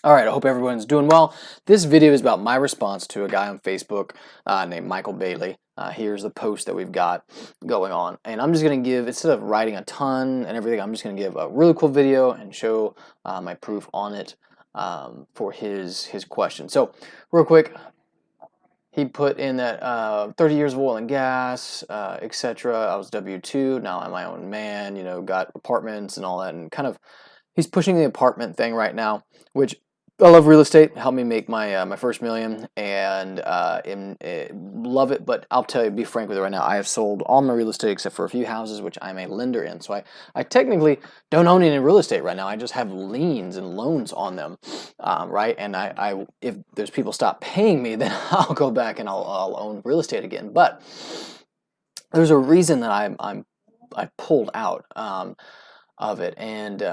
All right, I hope everyone's doing well. This video is about my response to a guy on Facebook named Michael Bailey. Here's the post that we've got going on. And I'm just going to give, instead of writing a ton and everything, I'm just going to give a really cool video and show my proof on it for his question. So real quick, he put in that 30 years of oil and gas, etc. I was W-2, now I'm my own man, you know, got apartments and all that, and kind of he's pushing the apartment thing right now, which I love real estate. Helped me make my my first million, and love it. But I'll tell you, be frank with you right now. I have sold all my real estate except for a few houses, which I'm a lender in. So I technically don't own any real estate right now. I just have liens and loans on them, right? And I if there's people stop paying me, then I'll go back and I'll own real estate again. But there's a reason that I pulled out of it, and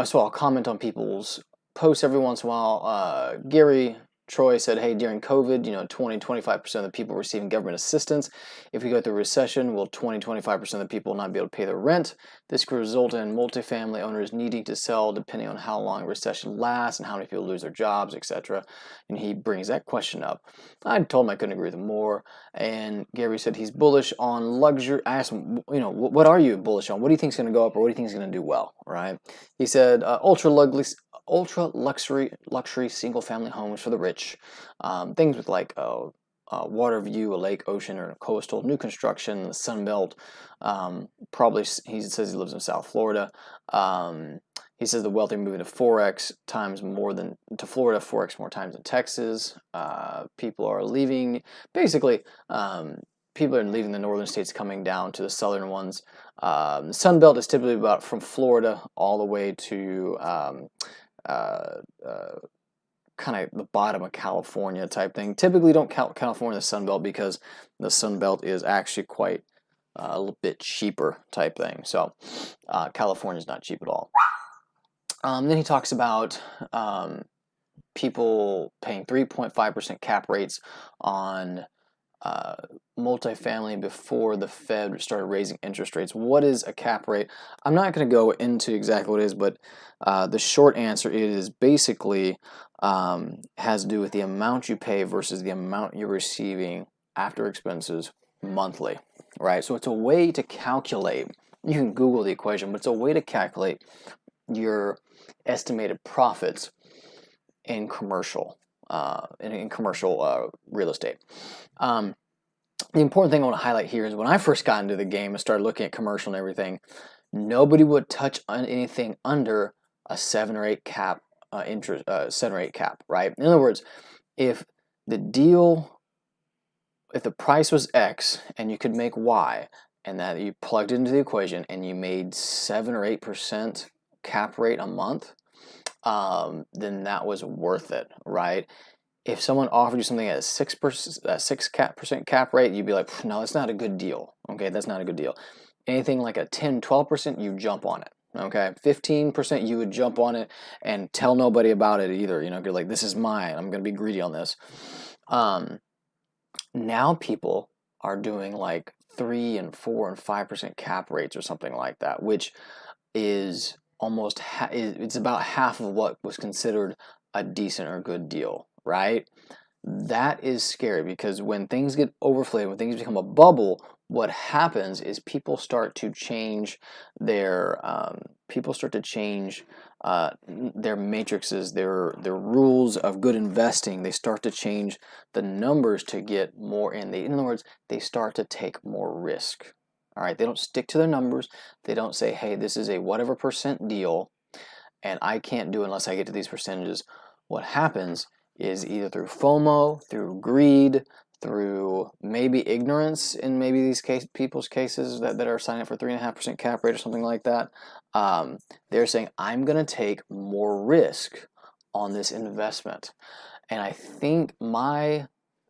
so I'll comment on people's posts every once in a while. Gary Troy said, hey, during COVID, 20-25% of the people receiving government assistance. If we go through a recession, will 20-25% of the people not be able to pay their rent? This could result in multifamily owners needing to sell depending on how long a recession lasts and how many people lose their jobs, etc. And he brings that question up. I told him I couldn't agree with him more. And Gary said he's bullish on luxury. I asked him, what are you bullish on? What do you think is going to go up, or what do you think is going to do well, right? He said ultra luxury single family homes for the rich, things with like water view, a lake, ocean, or a coastal, new construction, the Sun Belt. Probably he says he lives in South Florida. He says the wealthy are moving to 4x times more than to Florida, 4x more times than Texas. People are leaving. Basically, people are leaving the northern states, coming down to the southern ones. The Sun Belt is typically about from Florida all the way to kind of the bottom of California type thing. Typically don't count California the Sun Belt because the Sun Belt is actually quite a little bit cheaper type thing. So California is not cheap at all. Then he talks about people paying 3.5% cap rates on multifamily before the Fed started raising interest rates. What is a cap rate? I'm not going to go into exactly what it is, but the short answer is basically has to do with the amount you pay versus the amount you're receiving after expenses monthly, right? So it's a way to calculate. You can Google the equation, but it's a way to calculate your estimated profits in commercial real estate. The important thing I want to highlight here is when I first got into the game and started looking at commercial and everything, nobody would touch on anything under a 7 or 8 cap interest, 7 or 8 cap, right? In other words, if the price was X and you could make Y, and that you plugged it into the equation and you made 7 or 8% cap rate a month, then that was worth it, right? If someone offered you something at a 6% cap rate, you'd be like, no, that's not a good deal. Okay, that's not a good deal. Anything like a 10, 12%, you jump on it. Okay, 15%, you would jump on it and tell nobody about it either. You're like, this is mine. I'm going to be greedy on this. Now people are doing like 3 and 4 and 5% cap rates or something like that, which is almost it's about half of what was considered a decent or good deal, right? That is scary because when things get overflated, when things become a bubble, what happens is people start to change their matrices, their rules of good investing. They start to change the numbers to get more in. In other words, they start to take more risk. All right, they don't stick to their numbers. They don't say, hey, this is a whatever percent deal, and I can't do it unless I get to these percentages. What happens is either through FOMO, through greed, through maybe ignorance in maybe these people's cases that are signing up for 3.5% cap rate or something like that, they're saying, I'm going to take more risk on this investment. And I think my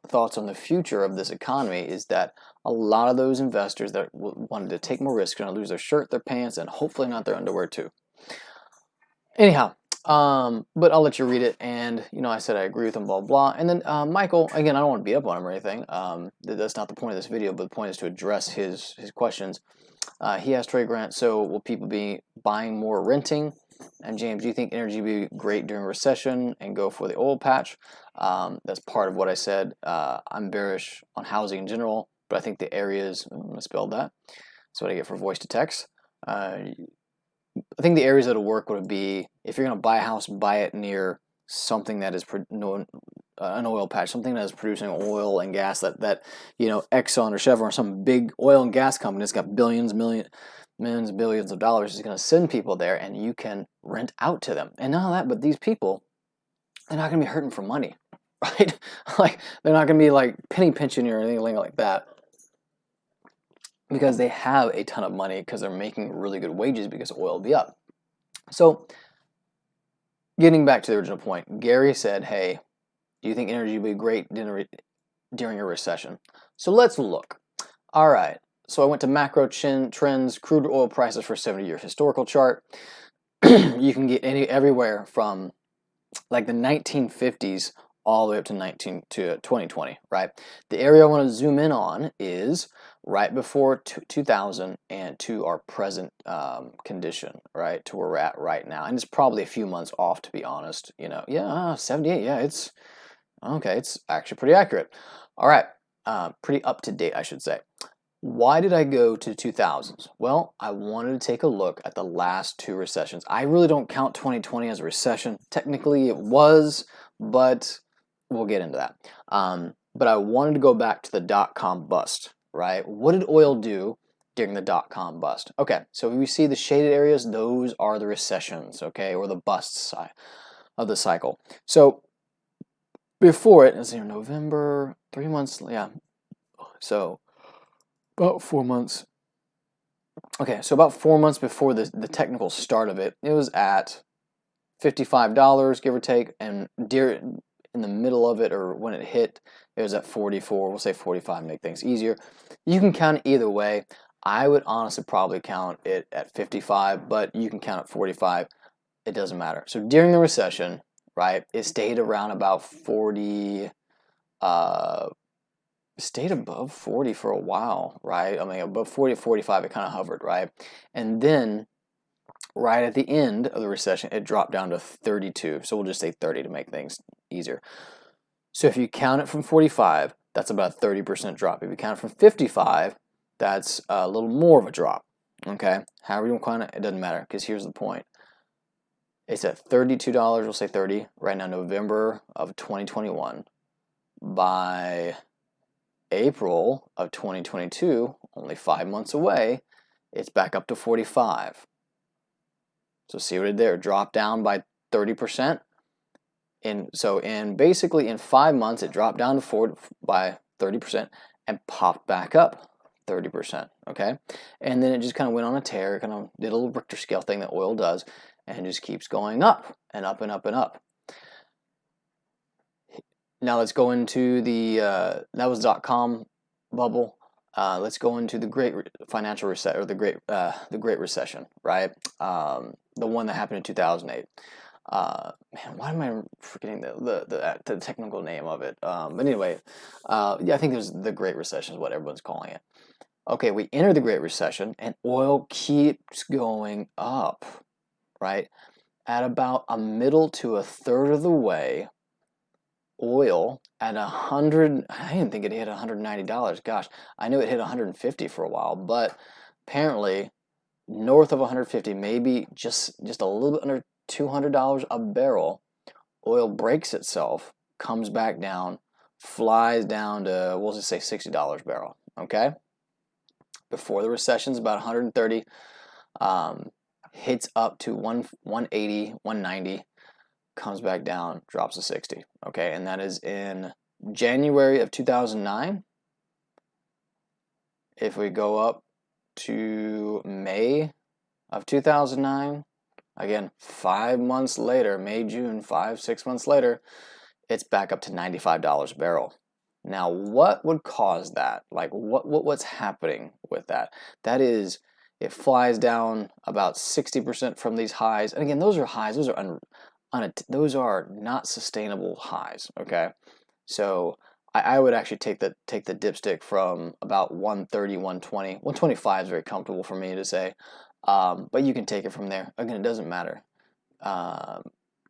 thoughts on the future of this economy is that a lot of those investors that wanted to take more risk are going to lose their shirt, their pants, and hopefully not their underwear too. Anyhow, but I'll let you read it, and I said I agree with him, blah blah. And then Michael, again, I don't want to beat up on him or anything. That's not the point of this video, but the point is to address his questions. He asked Trey Grant, so will people be buying more or renting? And James, do you think energy would be great during a recession and go for the oil patch? That's part of what I said. I'm bearish on housing in general, but I think the areas, misspelled that. That's what I get for voice to text. I think the areas that'll work would be, if you're going to buy a house, buy it near something that is an oil patch, something that is producing oil and gas that Exxon or Chevron or some big oil and gas company that's got millions, billions of dollars is going to send people there, and you can rent out to them. And not only that, but these people, they're not going to be hurting for money, right? Like, they're not going to be like penny pinching you or anything like that, because they have a ton of money because they're making really good wages because oil will be up. So getting back to the original point, Gary said, hey, do you think energy would be great during a recession? So let's look. All right. So I went to macro trends, crude oil prices for 70-year historical chart. You can get everywhere from like the 1950s all the way up to 2020, right? The area I want to zoom in on is right before 2000 and to our present condition, right, to where we're at right now. And it's probably a few months off, to be honest. Yeah, 78, yeah, it's okay, it's actually pretty accurate. All right, pretty up to date, I should say. Why did I go to 2000s? Well, I wanted to take a look at the last two recessions. I really don't count 2020 as a recession. Technically, it was, but we'll get into that. But I wanted to go back to the dot-com bust, right? What did oil do during the dot-com bust? Okay, so we see the shaded areas, those are the recessions, okay, or the busts side of the cycle. So before it, it's here November, 3 months, yeah. So about 4 months. Okay, so about 4 months before the technical start of it, it was at $55, give or take, and in the middle of it, or when it hit, it was at 44. We'll say 45 to make things easier. You can count it either way. I would honestly probably count it at 55, but you can count it 45. It doesn't matter. So during the recession, right, it stayed around about 40, stayed above 40 for a while, right? I mean, above 40 to 45, it kind of hovered, right? And then right at the end of the recession, it dropped down to 32. So we'll just say 30 to make things easier. So if you count it from 45, that's about a 30% drop. If you count it from 55, that's a little more of a drop, okay? However you want to count it, it doesn't matter, because here's the point. It's at $32, we'll say 30, right now, November of 2021. By April of 2022, only 5 months away, it's back up to 45. So see what it did there? Dropped down by 30%. And basically in 5 months, it dropped down to by 30% and popped back up 30%. Okay, and then it just kind of went on a tear, kind of did a little Richter scale thing that oil does, and just keeps going up and up and up and up. Now let's go into the that was .com bubble. Let's go into the Great Financial Recession, or the Great Recession, right? The one that happened in 2008. Man, why am I forgetting the technical name of it? But anyway, yeah, I think it was the Great Recession is what everyone's calling it. Okay, we enter the Great Recession, and oil keeps going up, right? At about a middle to a third of the way, oil at 100, I didn't think it hit $190. Gosh, I knew it hit 150 for a while, but apparently north of 150, maybe just a little bit under $200 a barrel, oil breaks itself, comes back down, flies down to, we'll just say $60 a barrel, okay? Before the recession's about 130, hits up to 180, 190, comes back down, drops to 60, okay? And that is in January of 2009. If we go up to May of 2009, again, 5 months later, May, June, 6 months later, it's back up to $95 a barrel. Now, what would cause that? Like, what's happening with that? That is, it flies down about 60% from these highs. And again, those are highs. Those are not sustainable highs. Okay, so I would actually take the dipstick from about 130, 120. 125 is very comfortable for me to say, but you can take it from there. Again, it doesn't matter.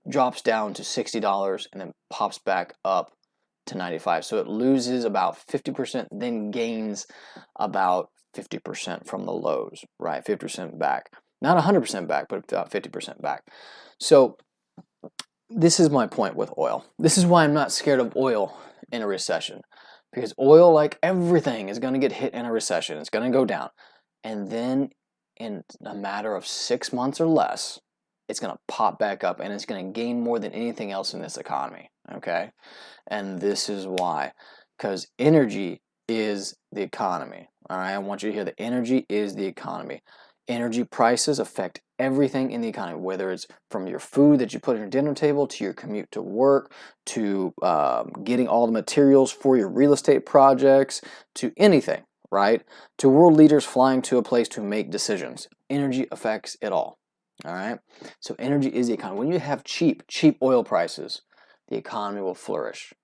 drops down to $60 and then pops back up to 95. So it loses about 50%, then gains about 50% from the lows, right? 50% back. Not 100% back, but about 50% back. So this is my point with oil. This is why I'm not scared of oil in a recession. Because oil, like everything, is going to get hit in a recession. It's going to go down. And then in a matter of 6 months or less, it's going to pop back up and it's going to gain more than anything else in this economy, okay? And this is why. Because energy is the economy, all right? I want you to hear that energy is the economy. Energy prices affect everything in the economy, whether it's from your food that you put on your dinner table, to your commute to work, to getting all the materials for your real estate projects, to anything, right? To world leaders flying to a place to make decisions. Energy affects it all. All right, so energy is the economy. When you have cheap oil prices, the economy will flourish.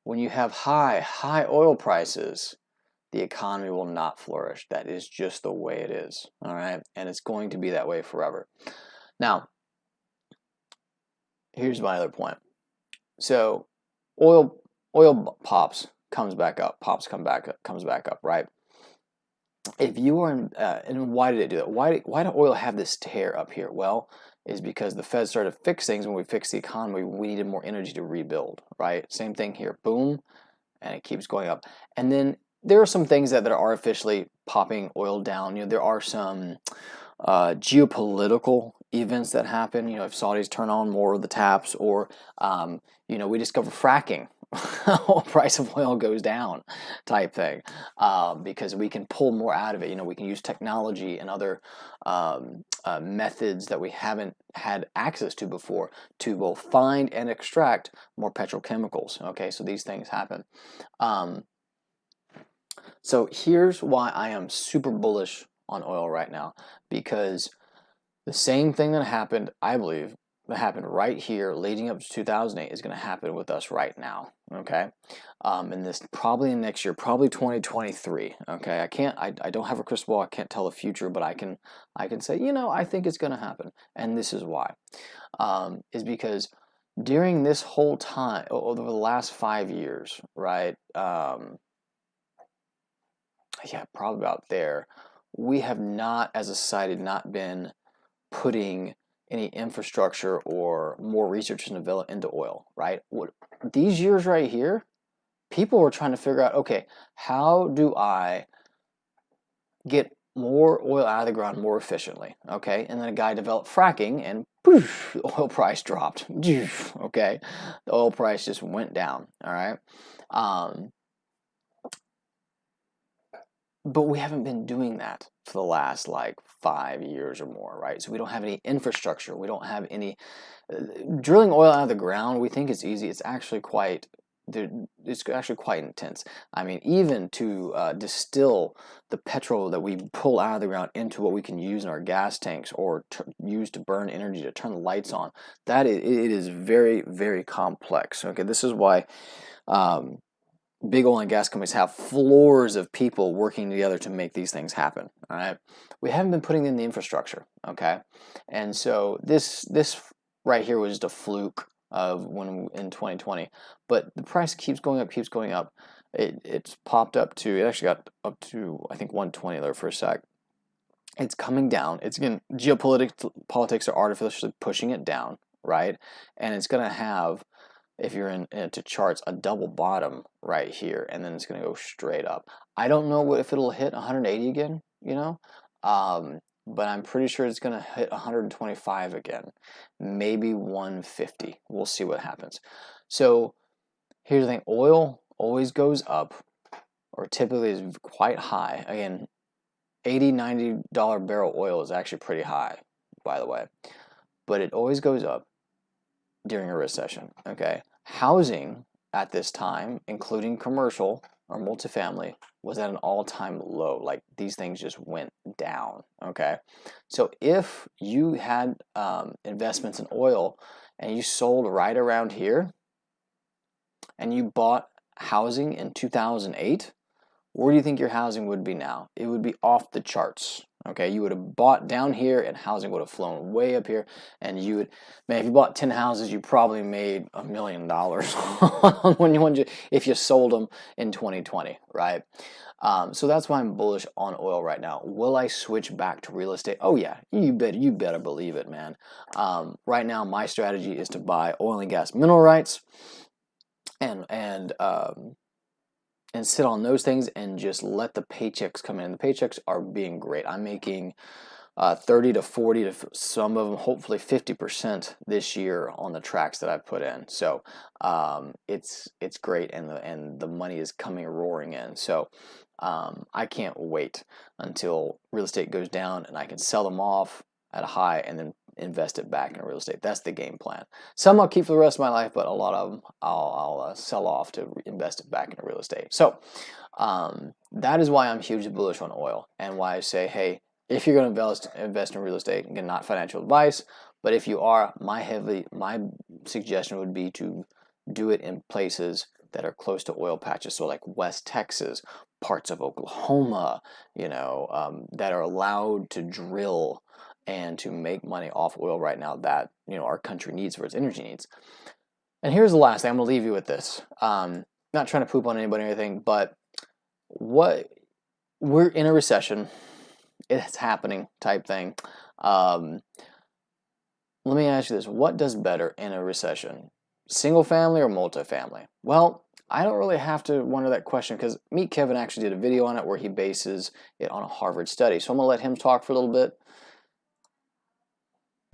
When you have high oil prices, the economy will not flourish. That is just the way it is. All right, and it's going to be that way forever. Now, here's my other point. So, oil pops, comes back up, comes back up, right? If you are in, and why did it do that? Why did oil have this tear up here? Well, is because the Fed started to fix things. When we fixed the economy, we needed more energy to rebuild, right? Same thing here, boom, and it keeps going up. And then there are some things that are artificially popping oil down. You know, there are some geopolitical events that happen. You know, if Saudis turn on more of the taps, or you know, we discover fracking, price of oil goes down, type thing, because we can pull more out of it. You know, we can use technology and other methods that we haven't had access to before to both find and extract more petrochemicals. Okay, so these things happen. So here's why I am super bullish on oil right now, because the same thing that happened, I believe, that happened right here leading up to 2008 is going to happen with us right now, okay? And this probably in next year, probably 2023, okay? I don't have a crystal ball, I can't tell the future, but I can say, you know, I think it's going to happen. And this is why. Is because during this whole time, over the last 5 years, right? Yeah, probably about there, we have not, as a society, not been putting any infrastructure or more research and development into oil, right? These years right here, people were trying to figure out, okay, how do I get more oil out of the ground more efficiently, okay? And then a guy developed fracking, and poof, the oil price dropped, okay? The oil price just went down, all right? But we haven't been doing that for the last like 5 years or more, right? So we don't have any infrastructure. We don't have any drilling oil out of the ground. We think it's easy. It's actually quite intense. I mean, even to distill the petrol that we pull out of the ground into what we can use in our gas tanks or use to burn energy to turn the lights on, it is very, very complex. Okay, this is why big oil and gas companies have floors of people working together to make these things happen. All right, we haven't been putting in the infrastructure. Okay, and so this right here was just a fluke of when in 2020, but the price keeps going up. It's popped up to, it actually got up to, I think, 120 there for a sec. It's coming down. It's again, politics are artificially pushing it down, right? And it's going to have, if you're into charts, a double bottom right here, and then it's going to go straight up. I don't know if it'll hit 180 again, you know, but I'm pretty sure it's going to hit 125 again, maybe 150. We'll see what happens. So here's the thing: oil always goes up, or typically is quite high. Again, $80-$90 barrel oil is actually pretty high, by the way, but it always goes up during a recession. Okay, housing at this time, including commercial or multifamily, was at an all-time low. Like, these things just went down. Okay, so if you had investments in oil and you sold right around here and you bought housing in 2008, where do you think your housing would be now? It would be off the charts. Okay, you would have bought down here and housing would have flown way up here, and you would, man, if you bought 10 houses, you probably made $1 million if you sold them in 2020, right? So that's why I'm bullish on oil right now. Will I switch back to real estate? Oh yeah, you better believe it, man. Right now, my strategy is to buy oil and gas mineral rights and sit on those things and just let the paychecks come in. The paychecks are being great. I'm making 30 to 40 to some of them, hopefully 50% this year on the tracks that I've put in. So it's great, and the money is coming roaring in. So I can't wait until real estate goes down and I can sell them off at a high and then invest it back in real estate. That's the game plan. Some I'll keep for the rest of my life, but a lot of them I'll sell off to invest it back into real estate. So that is why I'm hugely bullish on oil, and why I say, hey, if you're going to invest in real estate, again, not financial advice, but if you are, my suggestion would be to do it in places that are close to oil patches, so like West Texas, parts of Oklahoma, that are allowed to drill and to make money off oil right now that our country needs for its energy needs. And here's the last thing. I'm going to leave you with this. Not trying to poop on anybody or anything, but we're in a recession. It's happening type thing. Let me ask you this. What does better in a recession? Single family or multifamily? Well, I don't really have to wonder that question, because Meet Kevin actually did a video on it where he bases it on a Harvard study. So I'm going to let him talk for a little bit.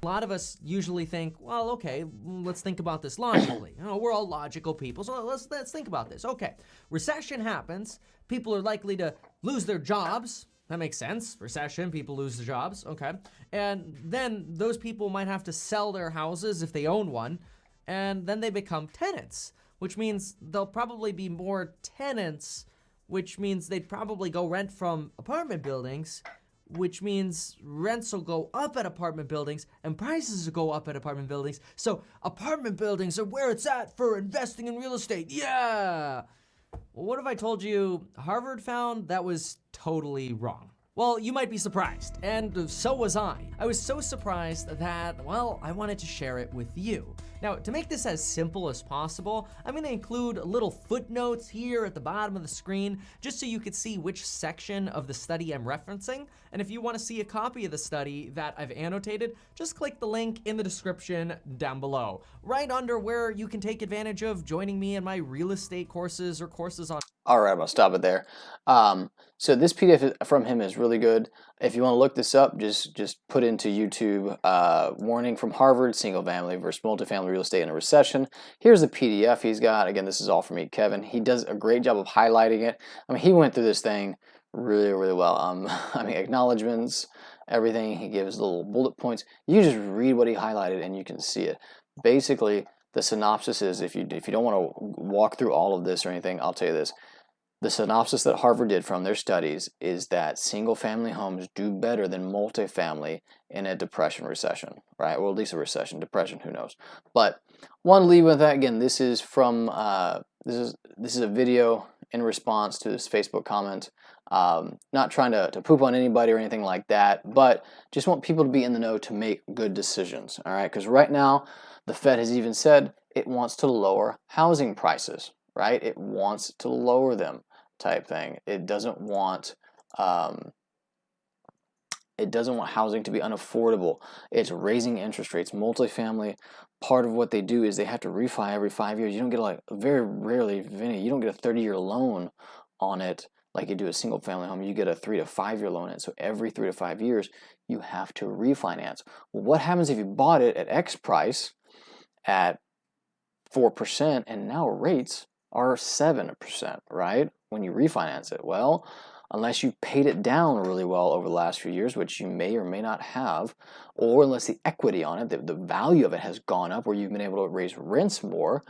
A lot of us usually think, well, okay, let's think about this logically. We're all logical people, so let's think about this. Okay, recession happens. People are likely to lose their jobs. That makes sense. Recession, people lose their jobs. Okay, and then those people might have to sell their houses if they own one, and then they become tenants, which means there'll probably be more tenants, which means they'd probably go rent from apartment buildings, which means rents will go up at apartment buildings and prices will go up at apartment buildings. So apartment buildings are where it's at for investing in real estate. Yeah. Well, what if I told you Harvard found that was totally wrong? Well, you might be surprised, and so was I. I was so surprised that, well, I wanted to share it with you. Now, to make this as simple as possible, I'm going to include little footnotes here at the bottom of the screen, just so you could see which section of the study I'm referencing. And if you want to see a copy of the study that I've annotated, just click the link in the description down below, right under where you can take advantage of joining me in my real estate courses or courses on... All right, I'm going to stop it there. So this PDF from him is really good. If you want to look this up, just put into YouTube, warning from Harvard, single family versus multifamily real estate in a recession. Here's the PDF he's got. Again, this is all from Meet Kevin. He does a great job of highlighting it. I mean, he went through this thing really, really well. I mean, acknowledgments, everything. He gives little bullet points. You just read what he highlighted and you can see it. Basically, the synopsis is, if you don't want to walk through all of this or anything, I'll tell you this. The synopsis that Harvard did from their studies is that single-family homes do better than multifamily in a depression recession, right? Or at least a recession, depression, who knows? But want to leave with that. Again, this is from this is a video in response to this Facebook comment. Not trying to poop on anybody or anything like that, but just want people to be in the know to make good decisions. All right, because right now the Fed has even said it wants to lower housing prices. Right? It wants to lower them, type thing. It doesn't want housing to be unaffordable. It's raising interest rates. Multifamily, part of what they do is they have to refi every 5 years. You don't get very rarely, Vinny, you don't get a 30-year loan on it like you do a single family home. You get a 3 to 5 year loan. And so every 3 to 5 years, you have to refinance. Well, what happens if you bought it at X price at 4% and now rates are 7%, right? When you refinance it. Well, unless you paid it down really well over the last few years, which you may or may not have, or unless the equity on it, the value of it has gone up where you've been able to raise rents more,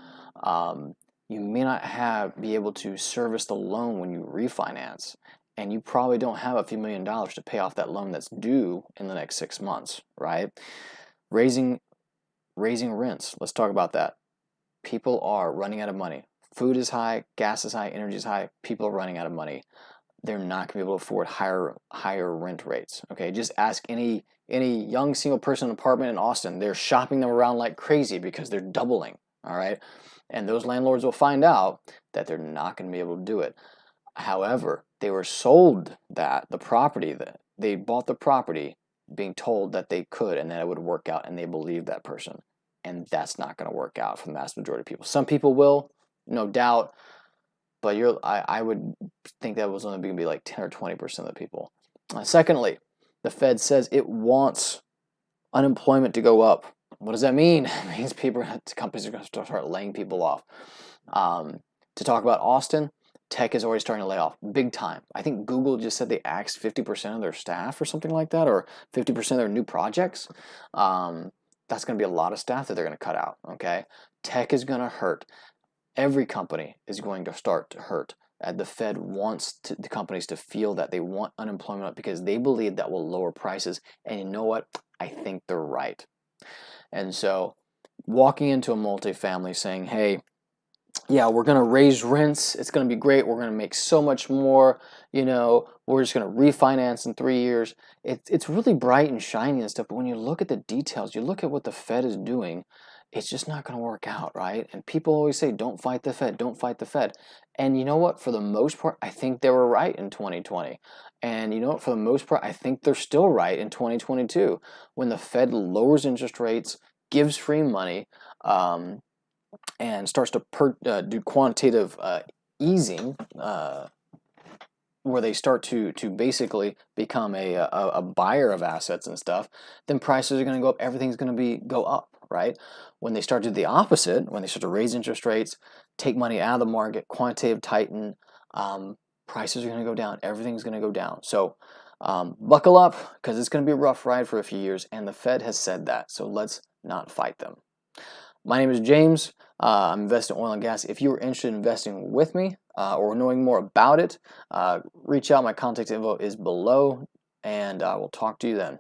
you may not be able to service the loan when you refinance. And you probably don't have a few $1 million to pay off that loan that's due in the next 6 months, right? Raising rents. Let's talk about that. People are running out of money. Food is high, gas is high, energy is high. People are running out of money. they're not going to be able to afford higher rent rates. Okay, just ask any young single person apartment in Austin. They're shopping them around like crazy because they're doubling. All right, and those landlords will find out that they're not going to be able to do it. However, they were sold the property, that they bought the property being told that they could and that it would work out, and they believed that person. And that's not going to work out for the vast majority of people. Some people will, no doubt, but I would think that was only going to be like 10 or 20% of the people. Secondly, the Fed says it wants unemployment to go up. What does that mean? It means companies are going to start laying people off. To talk about Austin, tech is already starting to lay off big time. I think Google just said they axed 50% of their staff or something like that, or 50% of their new projects. That's going to be a lot of staff that they're going to cut out. Okay, tech is going to hurt. Every company is going to start to hurt. The Fed wants the companies to feel that they want unemployment up because they believe that will lower prices. And you know what? I think they're right. And so walking into a multifamily saying, hey, yeah, we're going to raise rents. It's going to be great. We're going to make so much more. We're just going to refinance in 3 years. It's really bright and shiny and stuff. But when you look at the details, you look at what the Fed is doing, it's just not going to work out, right? And people always say, don't fight the Fed, don't fight the Fed. And you know what? For the most part, I think they were right in 2020. And you know what? For the most part, I think they're still right in 2022. When the Fed lowers interest rates, gives free money, and starts to do quantitative easing, where they start to basically become a buyer of assets and stuff, then prices are going to go up. Everything's going to go up, right? When they start to do the opposite, when they start to raise interest rates, take money out of the market, quantitative tighten, prices are going to go down. Everything's going to go down. So buckle up, because it's going to be a rough ride for a few years, and the Fed has said that. So let's not fight them. My name is James. I'm investing in oil and gas. If you are interested in investing with me or knowing more about it, reach out. My contact info is below, and I will talk to you then.